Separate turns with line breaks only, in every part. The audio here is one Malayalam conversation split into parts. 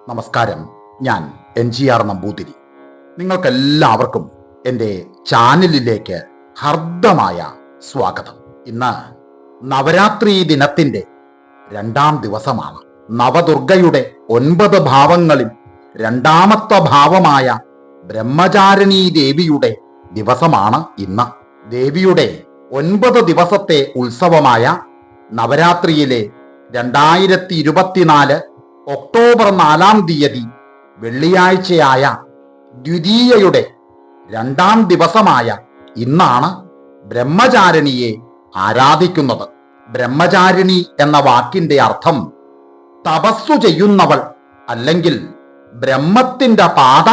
നമസ്കാരം. ഞാൻ NGR നമ്പൂതിരി. നിങ്ങൾക്കെല്ലാവർക്കും എൻ്റെ ചാനലിലേക്ക് ഹർദ്ദമായ സ്വാഗതം. ഇന്ന് നവരാത്രി ദിനത്തിൻ്റെ 2ാം ദിവസമാണ്. നവദുർഗയുടെ 9 ഭാവങ്ങളിൽ 2ാമത്തെ ഭാവമായ ബ്രഹ്മചാരിണീ ദേവിയുടെ ദിവസമാണ് ഇന്ന്. ദേവിയുടെ 9 ദിവസത്തെ ഉത്സവമായ നവരാത്രിയിലെ 2024 ഒക്ടോബർ 4-ാം തീയതി വെള്ളിയാഴ്ചയായ ദ്വിതീയയുടെ 2ാം ദിവസമായ ഇന്നാണ് ബ്രഹ്മചാരിണിയെ ആരാധിക്കുന്നത്. ബ്രഹ്മചാരിണി എന്ന വാക്കിന്റെ അർത്ഥം തപസ്സു ചെയ്യുന്നവൾ അല്ലെങ്കിൽ ബ്രഹ്മത്തിന്റെ പാത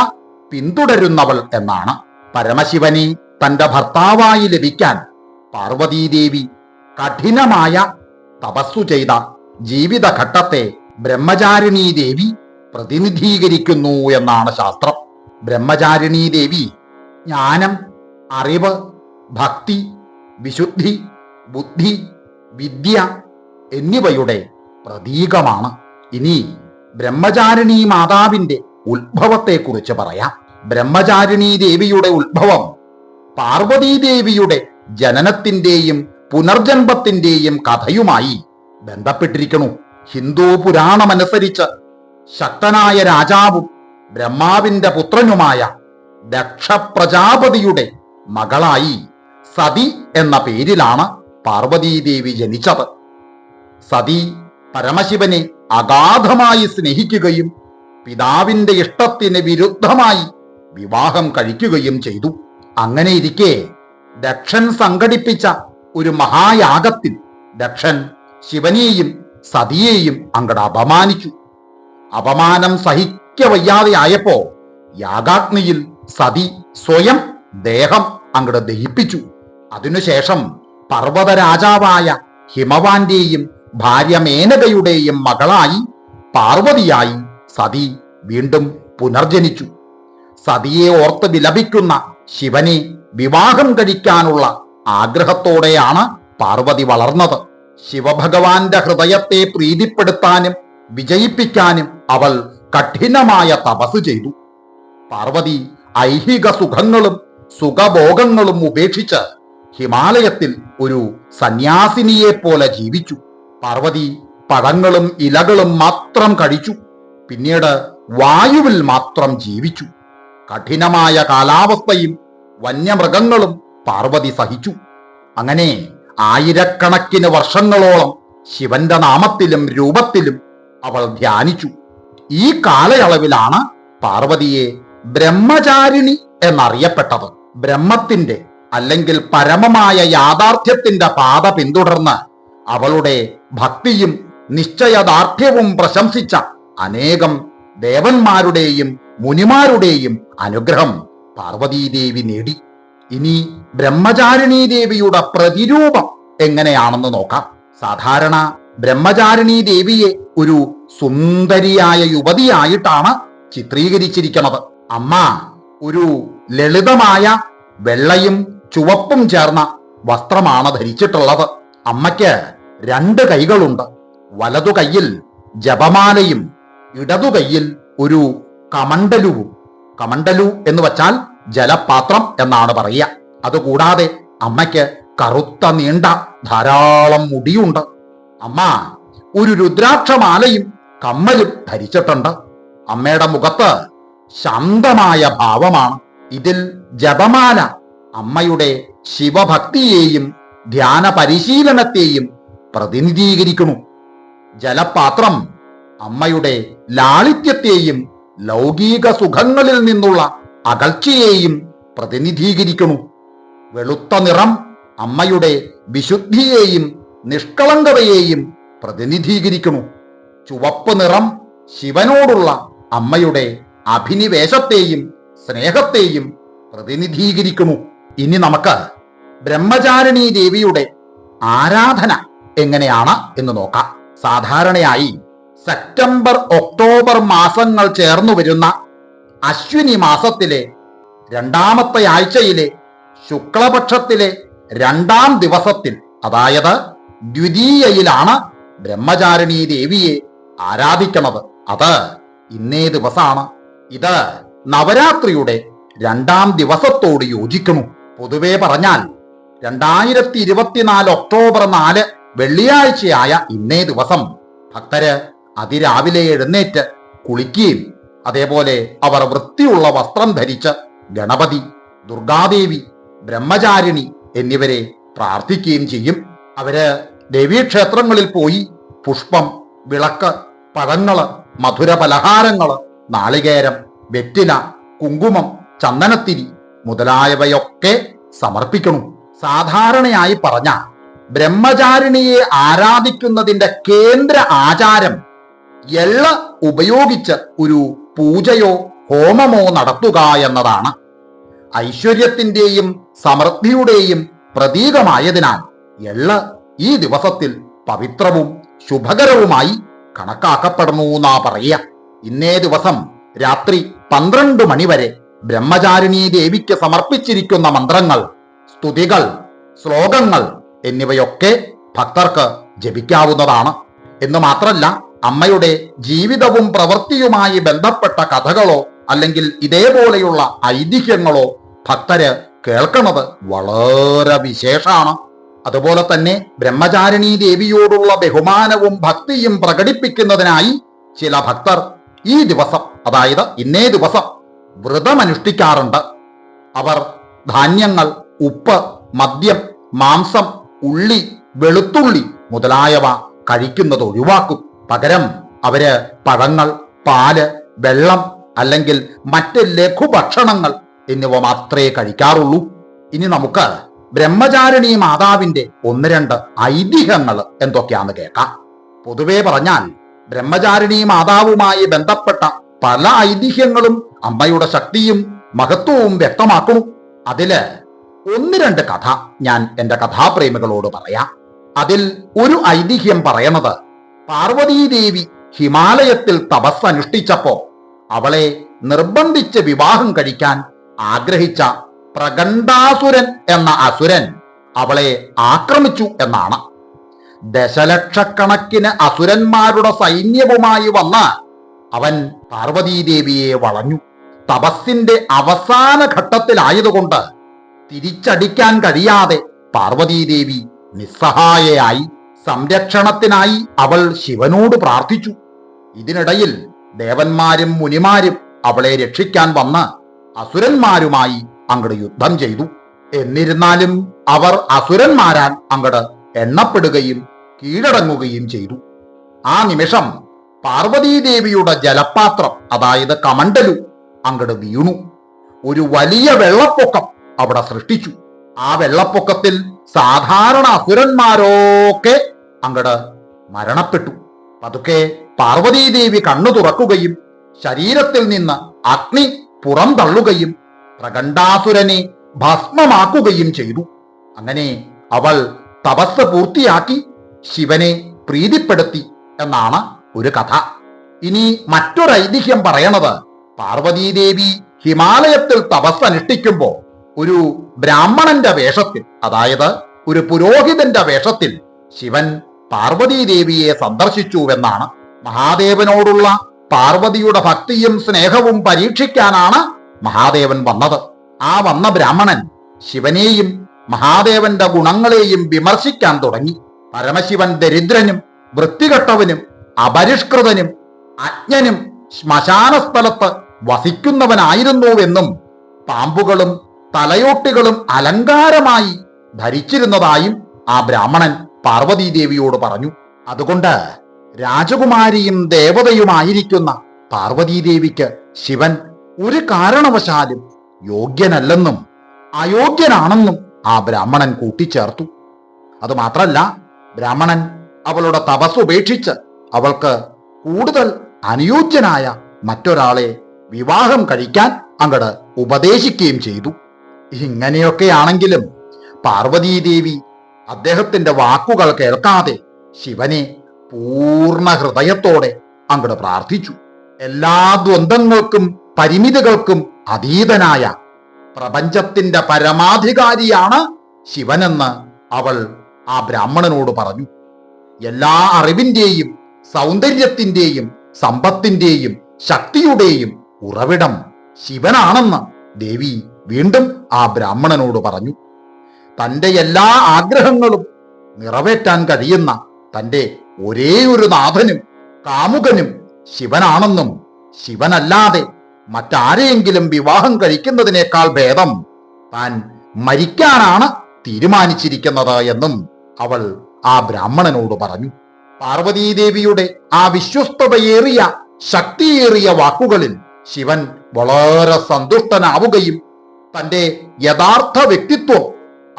പിന്തുടരുന്നവൾ എന്നാണ്. പരമശിവനെ തന്റെ ഭർത്താവായി ലഭിക്കാൻ പാർവതീദേവി കഠിനമായ തപസ്സു ചെയ്ത ജീവിതഘട്ടത്തെ ബ്രഹ്മചാരിണീ ദേവി പ്രതിനിധീകരിക്കുന്നു എന്നാണ് ശാസ്ത്രം. ബ്രഹ്മചാരിണീ ദേവി ജ്ഞാനം, അറിവ്, ഭക്തി, വിശുദ്ധി, ബുദ്ധി, വിദ്യ എന്നിവയുടെ പ്രതീകമാണ്. ഇനി ബ്രഹ്മചാരിണീ മാതാവിന്റെ ഉത്ഭവത്തെക്കുറിച്ച് പറയാം. ബ്രഹ്മചാരിണീ ദേവിയുടെ ഉത്ഭവം പാർവതീദേവിയുടെ ജനനത്തിന്റെയും പുനർജന്മത്തിന്റെയും കഥയുമായി ബന്ധപ്പെട്ടിരിക്കുന്നു. ഹിന്ദു പുരാണമനുസരിച്ച് ശക്തനായ രാജാവും ബ്രഹ്മാവിന്റെ പുത്രനുമായ ദക്ഷ പ്രജാപതിയുടെ മകളായി സതി എന്ന പേരിലാണ് പാർവതീദേവി ജനിച്ചത്. സതി പരമശിവനെ അഗാധമായി സ്നേഹിക്കുകയും പിതാവിന്റെ ഇഷ്ടത്തിന് വിരുദ്ധമായി വിവാഹം കഴിക്കുകയും ചെയ്തു. അങ്ങനെയിരിക്കെ ദക്ഷൻ സംഘടിപ്പിച്ച ഒരു മഹായാഗത്തിൽ ദക്ഷൻ ശിവനെയും സതിയെയും അങ്ങട് അപമാനിച്ചു. അപമാനം സഹിക്കവയ്യാതെയായപ്പോ യാഗാഗ്നിയിൽ സതി സ്വയം ദേഹം അങ്ങട് ദഹിപ്പിച്ചു. അതിനുശേഷം പർവ്വത രാജാവായ ഹിമവാന്റെയും ഭാര്യ മേനകയുടെയും മകളായി പാർവതിയായി സതി വീണ്ടും പുനർജനിച്ചു. സതിയെ ഓർത്ത് വിലപിക്കുന്ന ശിവനെ വിവാഹം കഴിക്കാനുള്ള ആഗ്രഹത്തോടെയാണ് പാർവതി വളർന്നത്. ശിവഭഗവാന്റെ ഹൃദയത്തെ പ്രീതിപ്പെടുത്താനും വിജയിപ്പിക്കാനും അവൾ കഠിനമായ തപസ് ചെയ്തു. പാർവതി ഐഹിക സുഖങ്ങളും സുഖഭോഗങ്ങളും ഉപേക്ഷിച്ച് ഹിമാലയത്തിൽ ഒരു സന്യാസിനിയെ പോലെ ജീവിച്ചു. പാർവതി പഴങ്ങളും ഇലകളും മാത്രം കഴിച്ചു. പിന്നീട് വായുവിൽ മാത്രം ജീവിച്ചു. കഠിനമായ കാലാവസ്ഥയും വന്യമൃഗങ്ങളും പാർവതി സഹിച്ചു. അങ്ങനെ ആയിരക്കണക്കിന് വർഷങ്ങളോളം ശിവന്റെ നാമത്തിലും രൂപത്തിലും അവൾ ധ്യാനിച്ചു. ഈ കാലയളവിലാണ് പാർവതിയെ ബ്രഹ്മചാരിണി എന്നറിയപ്പെട്ടത്. ബ്രഹ്മത്തിന്റെ അല്ലെങ്കിൽ പരമമായ യാഥാർത്ഥ്യത്തിന്റെ പാത പിന്തുടർന്ന് അവളുടെ ഭക്തിയും നിശ്ചയദാർഢ്യവും പ്രശംസിച്ച അനേകം ദേവന്മാരുടെയും മുനിമാരുടെയും അനുഗ്രഹം പാർവതീദേവി നേടി. ഇനി ബ്രഹ്മചാരിണീ ദേവിയുടെ പ്രതിരൂപം എങ്ങനെയാണെന്ന് നോക്കാം. സാധാരണ ബ്രഹ്മചാരിണീ ദേവിയെ ഒരു സുന്ദരിയായ യുവതിയായിട്ടാണ് ചിത്രീകരിച്ചിരിക്കുന്നത്. അമ്മ ഒരു ലളിതമായ വെള്ളയും ചുവപ്പും ചേർന്ന വസ്ത്രമാണ് ധരിച്ചിട്ടുള്ളത്. അമ്മയ്ക്ക് 2 കൈകളുണ്ട്. വലതു കൈയിൽ ജപമാലയും ഇടതു കൈയിൽ ഒരു കമണ്ഡലുവും. കമണ്ഡലു എന്ന് വച്ചാൽ ജലപാത്രം എന്നാണ് പറയുക. അതുകൂടാതെ അമ്മയ്ക്ക് കറുത്ത നീണ്ട ധാരാളം മുടിയുണ്ട്. അമ്മ ഒരു രുദ്രാക്ഷമാലയും കമ്മലും ധരിച്ചിട്ടുണ്ട്. അമ്മയുടെ മുഖത്ത് ശാന്തമായ ഭാവമാണ്. ഇതിൽ ജപമാല അമ്മയുടെ ശിവഭക്തിയെയും ധ്യാന പരിശീലനത്തെയും പ്രതിനിധീകരിക്കുന്നു. ജലപാത്രം അമ്മയുടെ ലാളിത്യത്തെയും ലൗകിക സുഖങ്ങളിൽ നിന്നുള്ള അകൽച്ചയെയും പ്രതിനിധീകരിക്കുന്നു. വെളുത്ത നിറം അമ്മയുടെ വിശുദ്ധിയെയും നിഷ്കളങ്കതയെയും പ്രതിനിധീകരിക്കുന്നു. ചുവപ്പ് നിറം ശിവനോടുള്ള അമ്മയുടെ അഭിനിവേശത്തെയും സ്നേഹത്തെയും പ്രതിനിധീകരിക്കുന്നു. ഇനി നമുക്ക് ബ്രഹ്മചാരിണീ ദേവിയുടെ ആരാധന എങ്ങനെയാണ് എന്ന് നോക്കാം. സാധാരണയായി സെപ്റ്റംബർ ഒക്ടോബർ മാസങ്ങൾ ചേർന്നു വരുന്ന അശ്വിനി മാസത്തിലെ 2ാമത്തെ ആഴ്ചയിലെ ശുക്ലപക്ഷത്തിലെ 2ാം ദിവസത്തിൽ, അതായത് ദ്വിതീയയിലാണ് ബ്രഹ്മചാരിണീ ദേവിയെ ആരാധിക്കുന്നത്. അത് ഇന്നേ ദിവസമാണ്. ഇത് നവരാത്രിയുടെ 2-ാം ദിവസത്തോട് യോജിക്കുന്നു. പൊതുവെ പറഞ്ഞാൽ 2024 ഒക്ടോബർ 4 വെള്ളിയാഴ്ചയായ ഇന്നേ ദിവസം ഭക്തര് അതിരാവിലെ എഴുന്നേറ്റ് കുളിക്കുകയും അതേപോലെ അവർ വൃത്തിയുള്ള വസ്ത്രം ധരിച്ച് ഗണപതി, ദുർഗാദേവി, ബ്രഹ്മചാരിണി എന്നിവരെ പ്രാർത്ഥിക്കുകയും ചെയ്യും. അവര് ദേവീക്ഷേത്രങ്ങളിൽ പോയി പുഷ്പം, വിളക്ക്, പഴങ്ങള്, മധുര പലഹാരങ്ങള്, നാളികേരം, വെറ്റില, കുങ്കുമം, ചന്ദനത്തിരി മുതലായവയൊക്കെ സമർപ്പിക്കണം. സാധാരണയായി പറഞ്ഞ ബ്രഹ്മചാരിണിയെ ആരാധിക്കുന്നതിന്റെ കേന്ദ്ര ആചാരം എള്ള് ഉപയോഗിച്ച് ഒരു പൂജയോ ഹോമമോ നടത്തുക എന്നതാണ്. ഐശ്വര്യത്തിന്റെയും സമൃദ്ധിയുടെയും പ്രതീകമായതിനാൽ എള്ള് ഈ ദിവസത്തിൽ പവിത്രവും ശുഭകരവുമായി കണക്കാക്കപ്പെടുന്നു എന്നാ പറയുക. ഇന്നേ ദിവസം രാത്രി 12 മണി വരെ ബ്രഹ്മചാരിണി ദേവിക്ക് സമർപ്പിച്ചിരിക്കുന്ന മന്ത്രങ്ങൾ, സ്തുതികൾ, ശ്ലോകങ്ങൾ എന്നിവയൊക്കെ ഭക്തർക്ക് ജപിക്കാവുന്നതാണ്. എന്ന് മാത്രമല്ല, അമ്മയുടെ ജീവിതവും പ്രവൃത്തിയുമായി ബന്ധപ്പെട്ട കഥകളോ അല്ലെങ്കിൽ ഇതേപോലെയുള്ള ഐതിഹ്യങ്ങളോ ഭക്തര് കേൾക്കുന്നത് വളരെ വിശേഷമാണ്. അതുപോലെ തന്നെ ബ്രഹ്മചാരിണി ദേവിയോടുള്ള ബഹുമാനവും ഭക്തിയും പ്രകടിപ്പിക്കുന്നതിനായി ചില ഭക്തർ ഈ ദിവസം, അതായത് ഇന്നേ ദിവസം വ്രതമനുഷ്ഠിക്കാറുണ്ട്. അവർ ധാന്യങ്ങൾ, ഉപ്പ്, മദ്യം, മാംസം, ഉള്ളി, വെളുത്തുള്ളി മുതലായവ കഴിക്കുന്നത് ഒഴിവാക്കും. പകരം അവര് പഴങ്ങൾ, പാല്, വെള്ളം അല്ലെങ്കിൽ മറ്റ് ലഘുഭക്ഷണങ്ങൾ എന്നിവ മാത്രമേ കഴിക്കാറുള്ളൂ. ഇനി നമുക്ക് ബ്രഹ്മചാരിണി മാതാവിന്റെ 1-2 ഐതിഹ്യങ്ങൾ എന്തൊക്കെയാന്ന് കേൾക്കാം. പൊതുവെ പറഞ്ഞാൽ ബ്രഹ്മചാരിണി മാതാവുമായി ബന്ധപ്പെട്ട പല ഐതിഹ്യങ്ങളും അമ്മയുടെ ശക്തിയും മഹത്വവും വ്യക്തമാക്കുന്നു. അതില് 1-2 കഥ ഞാൻ എന്റെ കഥാപ്രേമികളോട് പറയാം. അതിൽ ഒരു ഐതിഹ്യം പറയണത്, പാർവതീദേവി ഹിമാലയത്തിൽ തപസ് അനുഷ്ഠിച്ചപ്പോ അവളെ നിർബന്ധിച്ച് വിവാഹം കഴിക്കാൻ ആഗ്രഹിച്ച പ്രഗണ്ഡാസുരൻ എന്ന അസുരൻ അവളെ ആക്രമിച്ചു എന്നാണ്. ദശലക്ഷക്കണക്കിന് അസുരന്മാരുടെ സൈന്യവുമായി വന്ന് അവൻ പാർവതീദേവിയെ വളഞ്ഞു. തപസ്സിന്റെ അവസാന ഘട്ടത്തിലായതുകൊണ്ട് തിരിച്ചടിക്കാൻ കഴിയാതെ പാർവതീദേവി നിസ്സഹായയായി. സംരക്ഷണത്തിനായി അവൾ ശിവനോട് പ്രാർത്ഥിച്ചു. ഇതിനിടയിൽ ദേവന്മാരും മുനിമാരും അവളെ രക്ഷിക്കാൻ വന്ന് അസുരന്മാരുമായി അങ്ങട് യുദ്ധം ചെയ്തു. എന്നിരുന്നാലും അവർ അസുരന്മാരാൽ അങ്ങട് എണ്ണപ്പെടുകയും കീഴടങ്ങുകയും ചെയ്തു. ആ നിമിഷം പാർവതീദേവിയുടെ ജലപാത്രം, അതായത് കമണ്ടലു, അങ്ങട് വീണു. ഒരു വലിയ വെള്ളപ്പൊക്കം അവിടെ സൃഷ്ടിച്ചു. ആ വെള്ളപ്പൊക്കത്തിൽ സാധാരണ അസുരന്മാരൊക്കെ അങ്ങട് മരണപ്പെട്ടു. പതുക്കെ പാർവതീദേവി കണ്ണു തുറക്കുകയും ശരീരത്തിൽ നിന്ന് അഗ്നി പുറന്തള്ളുകയും പ്രഗണ്ഡാസുരനെ ഭസ്മമാക്കുകയും ചെയ്തു. അങ്ങനെ അവൾ തപസ് പൂർത്തിയാക്കി ശിവനെ പ്രീതിപ്പെടുത്തി എന്നാണ് ഒരു കഥ. ഇനി മറ്റൊരു ഐതിഹ്യം പറയണത്, പാർവതീദേവി ഹിമാലയത്തിൽ തപസ് അനുഷ്ഠിക്കുമ്പോൾ ഒരു ബ്രാഹ്മണന്റെ വേഷത്തിൽ, അതായത് ഒരു പുരോഹിതന്റെ വേഷത്തിൽ ശിവൻ പാർവതീദേവിയെ സന്ദർശിച്ചുവെന്നാണ്. മഹാദേവനോടുള്ള പാർവതിയുടെ ഭക്തിയും സ്നേഹവും പരീക്ഷിക്കാനാണ് മഹാദേവൻ വന്നത്. ആ വന്ന ബ്രാഹ്മണൻ ശിവനെയും മഹാദേവന്റെ ഗുണങ്ങളെയും വിമർശിക്കാൻ തുടങ്ങി. പരമശിവൻ ദരിദ്രനും വൃത്തികെട്ടവനും അപരിഷ്കൃതനും അജ്ഞനും ശ്മശാന സ്ഥലത്ത് വസിക്കുന്നവനായിരുന്നുവെന്നും പാമ്പുകളും തലയോട്ടികളും അലങ്കാരമായി ധരിച്ചിരുന്നതായും ആ ബ്രാഹ്മണൻ പാർവതീദേവിയോട് പറഞ്ഞു. അതുകൊണ്ട് രാജകുമാരിയും ദേവതയുമായിരിക്കുന്ന പാർവതീദേവിക്ക് ശിവൻ ഒരു കാരണവശാലും യോഗ്യനല്ലെന്നും അയോഗ്യനാണെന്നും ആ ബ്രാഹ്മണൻ കൂട്ടിച്ചേർത്തു. അതുമാത്രല്ല, ബ്രാഹ്മണൻ അവളുടെ തപസ് ഉപേക്ഷിച്ച് അവൾക്ക് കൂടുതൽ അനുയോജ്യനായ മറ്റൊരാളെ വിവാഹം കഴിക്കാൻ അങ്ങട് ഉപദേശിക്കുകയും ചെയ്തു. ഇങ്ങനെയൊക്കെയാണെങ്കിലും പാർവതീദേവി അദ്ദേഹത്തിന്റെ വാക്കുകൾ കേൾക്കാതെ ശിവനെ പൂർണ്ണ ഹൃദയത്തോടെ അങ്ങട് പ്രാർത്ഥിച്ചു. എല്ലാ ദ്വന്ദ്ങ്ങൾക്കും പരിമിതികൾക്കും അതീതനായ പ്രപഞ്ചത്തിന്റെ പരമാധികാരിയാണ് ശിവനെന്ന് അവൾ ആ ബ്രാഹ്മണനോട് പറഞ്ഞു. എല്ലാ അറിവിന്റെയും സൗന്ദര്യത്തിന്റെയും സമ്പത്തിന്റെയും ശക്തിയുടെയും ഉറവിടം ശിവനാണെന്ന് ദേവി വീണ്ടും ആ ബ്രാഹ്മണനോട് പറഞ്ഞു. തൻ്റെ എല്ലാ ആഗ്രഹങ്ങളും നിറവേറ്റാൻ കഴിയുന്ന തൻ്റെ ഒരേ ഒരു നാഥനും കാമുകനും ശിവനാണെന്നും ശിവനല്ലാതെ മറ്റാരെയെങ്കിലും വിവാഹം കഴിക്കുന്നതിനേക്കാൾ ഭേദം താൻ മരിക്കാനാണ് തീരുമാനിച്ചിരിക്കുന്നത് എന്നും അവൾ ആ ബ്രാഹ്മണനോട് പറഞ്ഞു. പാർവതീദേവിയുടെ ആ വിശ്വസ്തതയേറിയ ശക്തിയേറിയ വാക്കുകളിൽ ശിവൻ വളരെ സന്തുഷ്ടനാവുകയും തൻ്റെ യഥാർത്ഥ വ്യക്തിത്വം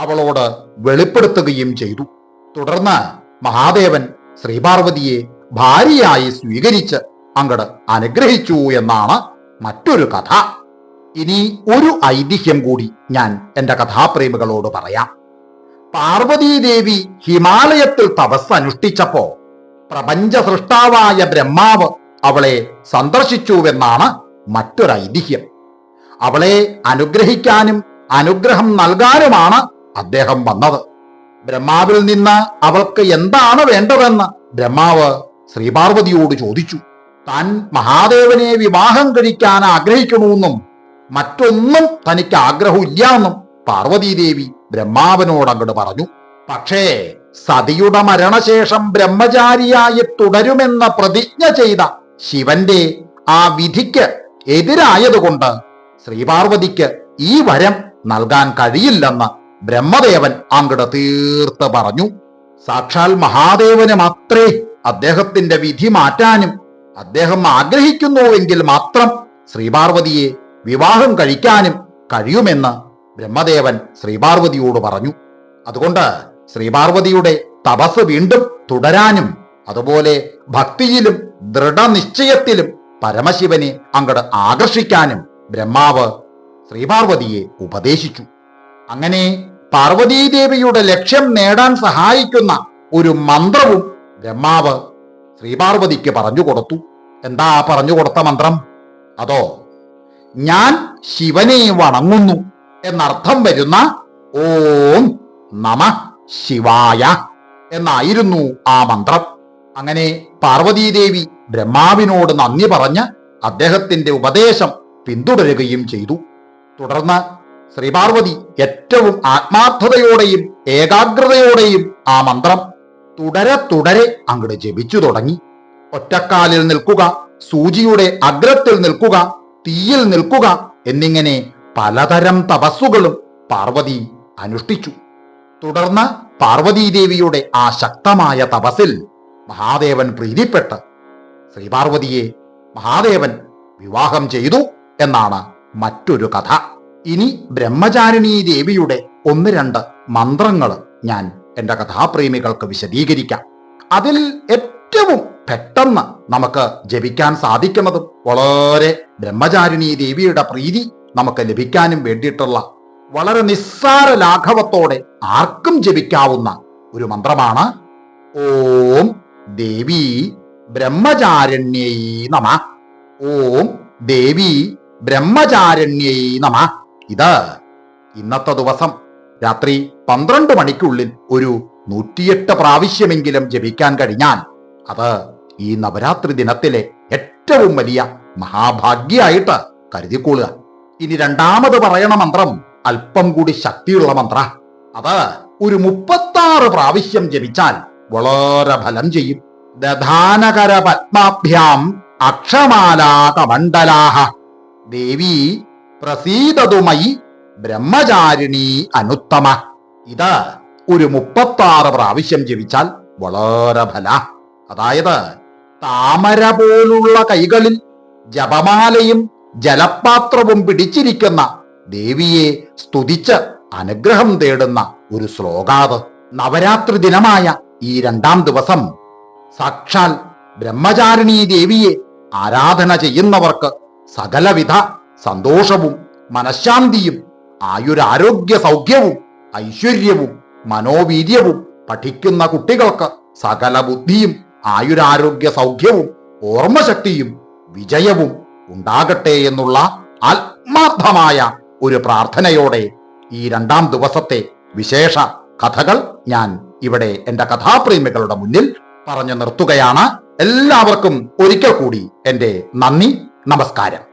അവളോട് വെളിപ്പെടുത്തുകയും ചെയ്തു. തുടർന്ന് മഹാദേവൻ ശ്രീപാർവതിയെ ഭാര്യയായി സ്വീകരിച്ച് അങ്ങട് അനുഗ്രഹിച്ചു എന്നാണ് മറ്റൊരു കഥ. ഇനി ഒരു ഐതിഹ്യം കൂടി ഞാൻ എൻ്റെ കഥാപ്രേമികളോട് പറയാം. പാർവതീദേവി ഹിമാലയത്തിൽ തപസ് അനുഷ്ഠിച്ചപ്പോ പ്രപഞ്ച സൃഷ്ടാവായ ബ്രഹ്മാവ് അവളെ സന്ദർശിച്ചുവെന്നാണ് മറ്റൊരു ഐതിഹ്യം. അവളെ അനുഗ്രഹിക്കാനും അനുഗ്രഹം നൽകാനുമാണ് അദ്ദേഹം വന്നത്. ബ്രഹ്മാവിൽ നിന്ന് അവൾക്ക് എന്താണ് വേണ്ടതെന്ന് ബ്രഹ്മാവ് ശ്രീപാർവതിയോട് ചോദിച്ചു. താൻ മഹാദേവനെ വിവാഹം കഴിക്കാൻ ആഗ്രഹിക്കണമെന്നും മറ്റൊന്നും തനിക്ക് ആഗ്രഹമില്ല എന്നും പാർവതീദേവി ബ്രഹ്മാവിനോട് അങ്ങോട്ട് പറഞ്ഞു. പക്ഷേ സതിയുടെ മരണശേഷം ബ്രഹ്മചാരിയായി തുടരുമെന്ന പ്രതിജ്ഞ ചെയ്ത ശിവന്റെ ആ വിധിക്ക് എതിരായതുകൊണ്ട് ശ്രീപാർവതിക്ക് ഈ വരം നൽകാൻ കഴിയില്ലെന്ന് ബ്രഹ്മദേവൻ അങ്ങോട്ട് തീർത്ത് പറഞ്ഞു. സാക്ഷാൽ മഹാദേവന് മാത്രമേ അദ്ദേഹത്തിന്റെ വിധി മാറ്റാനും അദ്ദേഹം ആഗ്രഹിക്കുന്നുവെങ്കിൽ മാത്രം ശ്രീപാർവതിയെ വിവാഹം കഴിക്കാനും കഴിയുമെന്ന് ബ്രഹ്മദേവൻ ശ്രീപാർവതിയോട് പറഞ്ഞു. അതുകൊണ്ട് ശ്രീപാർവതിയുടെ തപസ് വീണ്ടും തുടരാനും അതുപോലെ ഭക്തിയിലും ദൃഢനിശ്ചയത്തിലും പരമശിവനെ അങ്ങട് ആകർഷിക്കാനും ബ്രഹ്മാവ് ശ്രീപാർവതിയെ ഉപദേശിച്ചു. അങ്ങനെ പാർവതീദേവിയുടെ ലക്ഷ്യം നേടാൻ സഹായിക്കുന്ന ഒരു മന്ത്രവും ബ്രഹ്മാവ് ശ്രീപാർവതിക്ക് പറഞ്ഞുകൊടുത്തു. എന്താ പറഞ്ഞുകൊടുത്ത മന്ത്രം? അതോ ഞാൻ ശിവനെ വണങ്ങുന്നു എന്നർത്ഥം വരുന്ന ഓം നമ ശിവായ എന്നായിരുന്നു ആ മന്ത്രം. അങ്ങനെ പാർവതീദേവി ബ്രഹ്മാവിനോട് നന്ദി പറഞ്ഞ് അദ്ദേഹത്തിന്റെ ഉപദേശം പിന്തുടരുകയും ചെയ്തു. തുടർന്ന് ശ്രീപാർവതി ഏറ്റവും ആത്മാർത്ഥതയോടെയും ഏകാഗ്രതയോടെയും ആ മന്ത്രം തുടരെ അങ്ങോട്ട് ജപിച്ചു തുടങ്ങി. ഒറ്റക്കാലിൽ നിൽക്കുക, സൂചിയുടെ അഗ്രത്തിൽ നിൽക്കുക, തീയിൽ നിൽക്കുക എന്നിങ്ങനെ പലതരം തപസ്സുകളും പാർവതി അനുഷ്ഠിച്ചു. തുടർന്ന് പാർവതീദേവിയുടെ ആ ശക്തമായ തപസ്സിൽ മഹാദേവൻ പ്രീതിപ്പെട്ട് ശ്രീപാർവതിയെ മഹാദേവൻ വിവാഹം ചെയ്തു എന്നാണ് മറ്റൊരു കഥ. ഇനി ബ്രഹ്മചാരിണീ ദേവിയുടെ ഒന്ന് രണ്ട് മന്ത്രങ്ങൾ ഞാൻ എൻ്റെ കഥാപ്രേമികൾക്ക് വിശദീകരിക്കാം. അതിൽ ഏറ്റവും പെട്ടെന്ന് നമുക്ക് ജപിക്കാൻ സാധിക്കുന്നതും വളരെ ബ്രഹ്മചാരിണീ ദേവിയുടെ പ്രീതി നമുക്ക് ലഭിക്കാനും വേണ്ടിയിട്ടുള്ള വളരെ നിസ്സാര ലാഘവത്തോടെ ആർക്കും ജപിക്കാവുന്ന ഒരു മന്ത്രമാണ് ഓം ദേവി ബ്രഹ്മചാരിണ്യൈ നമ. ഓം ദേവി ബ്രഹ്മചാരിണ്യൈ നമ. ഇത് ഇന്നത്തെ ദിവസം രാത്രി 12 മണിക്കുള്ളിൽ ഒരു 108 പ്രാവശ്യമെങ്കിലും ജപിക്കാൻ കഴിഞ്ഞാൽ അത് ഈ നവരാത്രി ദിനത്തിലെ ഏറ്റവും വലിയ മഹാഭാഗ്യായിട്ട് കരുതിക്കൊള്ളുക. ഇനി രണ്ടാമത് പറയണ മന്ത്രം അല്പം കൂടി ശക്തിയുള്ള മന്ത്ര. അത് ഒരു 36 പ്രാവശ്യം ജപിച്ചാൽ വളരെ ഫലം ചെയ്യും. ദധാനകര പത്മാഭ്യാം അക്ഷമാലാ കമണ്ഡലാഹ ദേവി പ്രസീദതുമയി ബ്രഹ്മചാരിണി അനുത്തമ. ഇത് ഒരു 36 പ്രാവശ്യം ജപിച്ചാൽ വളരെ ഫല. അതായത് താമര പോലുള്ള കൈകളിൽ ജപമാലയും ജലപാത്രവും പിടിച്ചിരിക്കുന്ന ദേവിയെ സ്തുതിച്ച് അനുഗ്രഹം തേടുന്ന ഒരു ശ്ലോകാത്. നവരാത്രി ദിനമായ ഈ 2-ാം ദിവസം സാക്ഷാൽ ബ്രഹ്മചാരിണീ ദേവിയെ ആരാധന ചെയ്യുന്നവർക്ക് സകലവിധ സന്തോഷവും മനഃശാന്തിയും ആയുരാരോഗ്യ സൗഖ്യവും ഐശ്വര്യവും മനോവീര്യവും പഠിക്കുന്ന കുട്ടികൾക്ക് സകല ബുദ്ധിയും ആയുരാരോഗ്യ സൗഖ്യവും ഓർമ്മശക്തിയും വിജയവും ഉണ്ടാകട്ടെ എന്നുള്ള ആത്മാർത്ഥമായ ഒരു പ്രാർത്ഥനയോടെ ഈ 2-ാം ദിവസത്തെ വിശേഷ കഥകൾ ഞാൻ ഇവിടെ എൻ്റെ കഥാപ്രേമികളുടെ മുന്നിൽ പറഞ്ഞു നിർത്തുകയാണ്. എല്ലാവർക്കും ഒരിക്കൽ കൂടി എൻ്റെ നന്ദി, നമസ്കാരം.